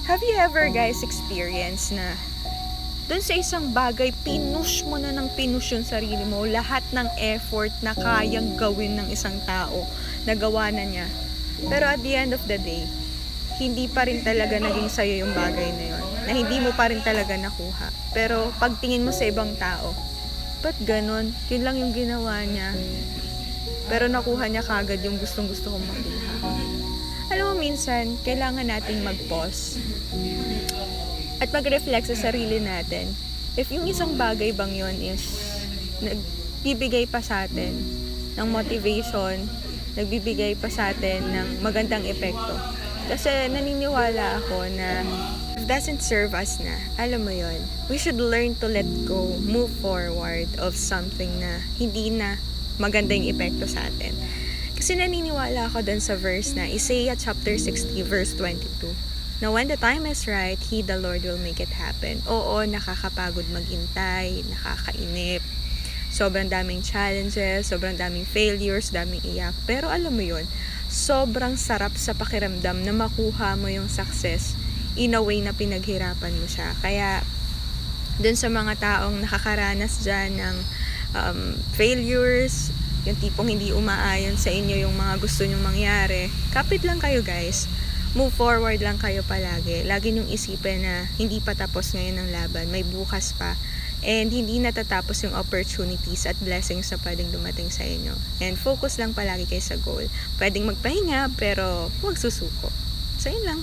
Have you ever guys experienced na dun sa isang bagay, pinush mo na ng pinush yung sarili mo, lahat ng effort na kayang gawin ng isang tao, nagawa na niya. Pero at the end of the day, hindi pa rin talaga naging sa'yo yung bagay na yun. Na hindi mo pa rin talaga nakuha. Pero pagtingin mo sa ibang tao, ba't ganun? Yun lang yung ginawa niya. Pero nakuha niya kagad yung gustong-gusto kong makuha. Alam mo, minsan, kailangan nating mag-pause at mag-reflect sa sarili natin. If yung isang bagay bang yun is nagbibigay pa sa atin ng motivation, nagbibigay pa sa atin ng magandang epekto. Kasi naniniwala ako na if doesn't serve us na, alam mo yun, we should learn to let go, move forward of something na hindi na maganda yung epekto sa atin. Kasi naniniwala ako dun sa verse na Isaiah chapter 60 verse 22. Now, when the time is right, He, the Lord, will make it happen. Oo, nakakapagod maghintay, nakakainip. Sobrang daming challenges, sobrang daming failures, daming iyak. Pero alam mo yun, sobrang sarap sa pakiramdam na makuha mo yung success in a way na pinaghirapan mo siya. Kaya, dun sa mga taong nakakaranas dyan ng failures, yung tipong hindi umaayon sa inyo yung mga gusto nyong mangyari, kapit lang kayo guys. Move forward lang kayo palagi. Lagi nyong isipin na hindi pa tapos ngayon ang laban. May bukas pa. And hindi natatapos yung opportunities at blessings na pwedeng dumating sa inyo. And focus lang palagi kayo sa goal. Pwedeng magpahinga pero huwag susuko. So yun lang.